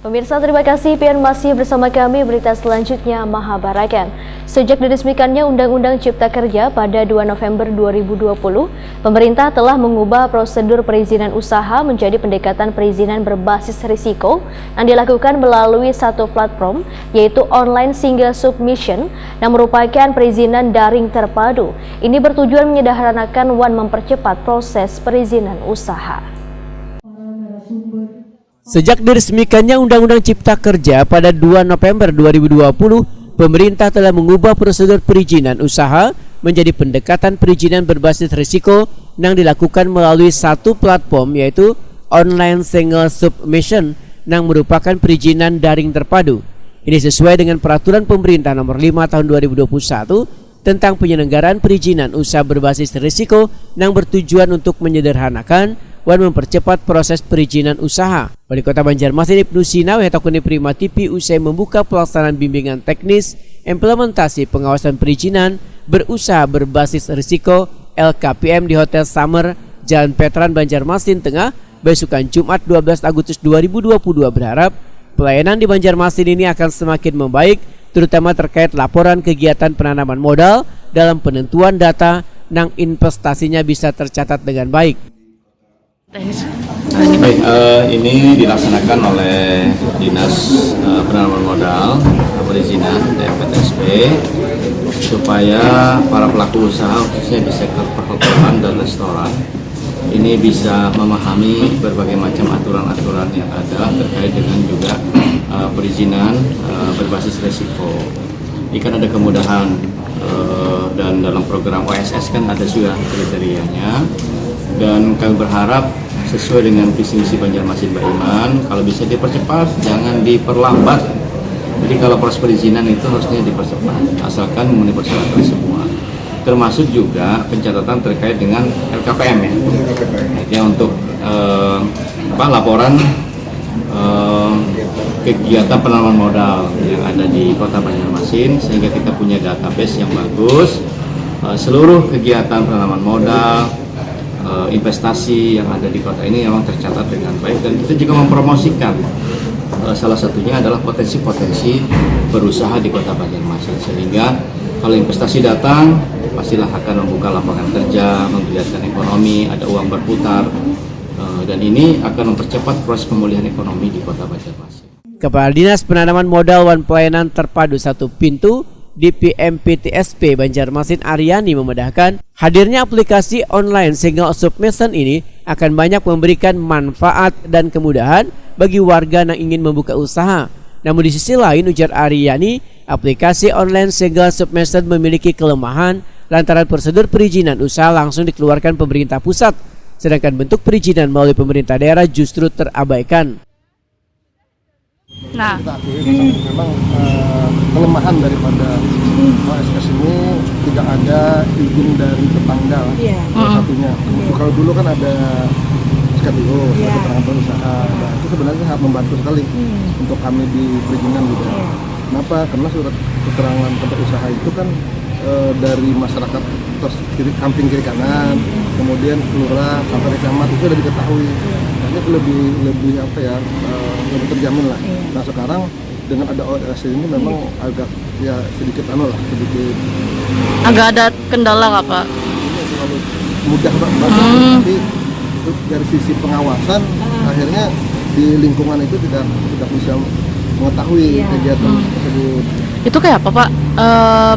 Pemirsa, terima kasih pian masih bersama kami. Berita selanjutnya Mahabarakan. Sejak diresmikannya Undang-Undang Cipta Kerja pada 2 November 2020, pemerintah telah mengubah prosedur perizinan usaha menjadi pendekatan perizinan berbasis risiko yang dilakukan melalui satu platform, yaitu online single submission yang merupakan perizinan daring terpadu. Ini bertujuan menyederhanakan dan mempercepat proses perizinan usaha. Sejak diresmikannya Undang-Undang Cipta Kerja pada 2 November 2020, pemerintah telah mengubah prosedur perizinan usaha menjadi pendekatan perizinan berbasis risiko yang dilakukan melalui satu platform, yaitu online single submission yang merupakan perizinan daring terpadu. Ini sesuai dengan peraturan pemerintah nomor 5 tahun 2021 tentang penyelenggaraan perizinan usaha berbasis risiko yang bertujuan untuk menyederhanakan dan mempercepat proses perizinan usaha. Wali Kota Banjarmasin Ibnu Sina Wehetokuni Prima TV usai membuka pelaksanaan bimbingan teknis implementasi pengawasan perizinan berusaha berbasis risiko LKPM di Hotel Summer, Jalan Veteran Banjarmasin Tengah, besukan Jumat 12 Agustus 2022 berharap pelayanan di Banjarmasin ini akan semakin membaik, terutama terkait laporan kegiatan penanaman modal dalam penentuan data yang investasinya bisa tercatat dengan baik. Baik, ini dilaksanakan oleh Dinas Penanaman Modal Perizinan DPTSP supaya para pelaku usaha khususnya di sektor perhotelan dan restoran ini bisa memahami berbagai macam aturan-aturan yang ada terkait dengan juga perizinan berbasis risiko. Ini kan ada kemudahan dan dalam program OSS kan ada juga kriterianya, dan kami berharap sesuai dengan visi misi Banjarmasin Mbak Iman, kalau bisa dipercepat, jangan diperlambat. Jadi kalau proses perizinan itu harusnya dipercepat, asalkan memenuhi persyaratan semua, termasuk juga pencatatan terkait dengan LKPM ya. Ya untuk laporan kegiatan penanaman modal yang ada di Kota Banjarmasin, sehingga kita punya database yang bagus, seluruh kegiatan penanaman modal, investasi yang ada di kota ini memang tercatat dengan baik, dan kita juga mempromosikan salah satunya adalah potensi-potensi berusaha di Kota Banjarmasin, sehingga kalau investasi datang pastilah akan membuka lapangan kerja, menggeliatkan ekonomi, ada uang berputar, dan ini akan mempercepat proses pemulihan ekonomi di Kota Banjarmasin. Kepala Dinas Penanaman Modal dan Pelayanan Terpadu Satu Pintu DPMPTSP Banjarmasin Aryani memedahkan hadirnya aplikasi online single submission ini akan banyak memberikan manfaat dan kemudahan bagi warga yang ingin membuka usaha. Namun di sisi lain, ujar Aryani, aplikasi online single submission memiliki kelemahan lantaran prosedur perizinan usaha langsung dikeluarkan pemerintah pusat, sedangkan bentuk perizinan melalui pemerintah daerah justru terabaikan. Nah, memang kelemahan daripada OSS ini tidak ada izin dari tetangga, salah satunya. Kalau dulu kan ada SKTU, keterangan berusaha, nah, itu sebenarnya sangat membantu sekali untuk kami di perizinan juga. Kenapa? Karena surat keterangan tempat usaha itu kan dari masyarakat samping kiri kanan, kemudian kelurahan sampai kecamatan itu sudah diketahui. Itu lebih apa ya, lebih terjamin lah. Nah sekarang dengan ada OSS ini memang agak ya sedikit agak ada kendala nggak Pak? Terlalu mudah banget, tapi dari sisi pengawasan akhirnya di lingkungan itu tidak bisa mengetahui kegiatan tersebut. Itu kayak apa Pak?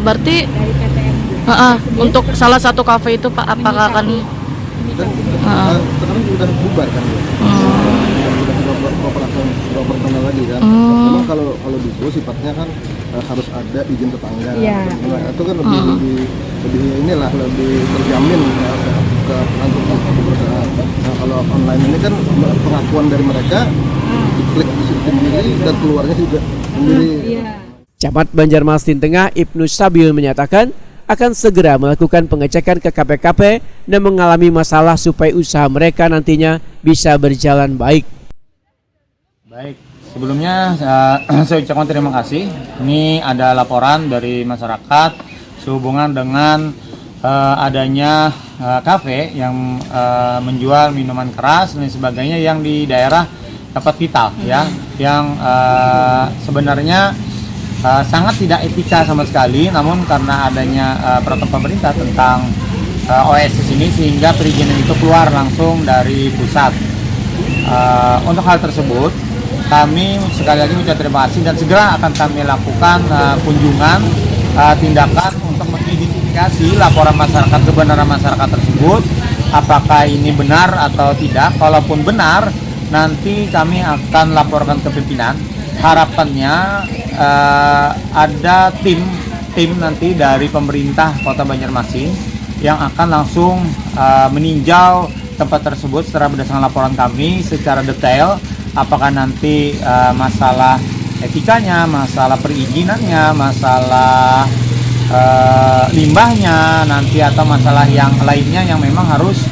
Berarti untuk salah satu kafe itu Pak, apakah akan sekarang sudah bubar kan ya? Sudah beroperasional lagi kan? Memang kalau dulu sifatnya kan harus ada izin tetangga. Nah, itu kan lebih inilah, lebih terjamin ya, ke perusahaan. Nah, kalau online ini kan pengakuan dari mereka, diklik di situ sendiri dan keluarnya juga sendiri. Camat Banjarmasin Tengah Ibnu Sabil menyatakan akan segera melakukan pengecekan ke KPKP dan mengalami masalah supaya usaha mereka nantinya bisa berjalan baik. Baik, sebelumnya saya ucapkan terima kasih. Ini ada laporan dari masyarakat sehubungan dengan adanya kafe yang menjual minuman keras dan sebagainya yang di daerah dapat vital ya, yang sebenarnya sangat tidak etika sama sekali, namun karena adanya peraturan pemerintah tentang OSS ini sehingga perizinan itu keluar langsung dari pusat. Untuk hal tersebut kami sekali lagi mengucapkan terima kasih dan segera akan kami lakukan kunjungan tindakan untuk mengidentifikasi laporan masyarakat, kebenaran masyarakat tersebut, apakah ini benar atau tidak. Kalaupun benar, nanti kami akan laporkan ke pimpinan. Harapannya ada tim nanti dari pemerintah Kota Banjarmasin yang akan langsung meninjau tempat tersebut secara berdasarkan laporan kami secara detail, apakah nanti masalah etikanya, masalah perizinannya, masalah limbahnya nanti, atau masalah yang lainnya yang memang harus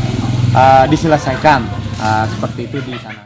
diselesaikan seperti itu di sana.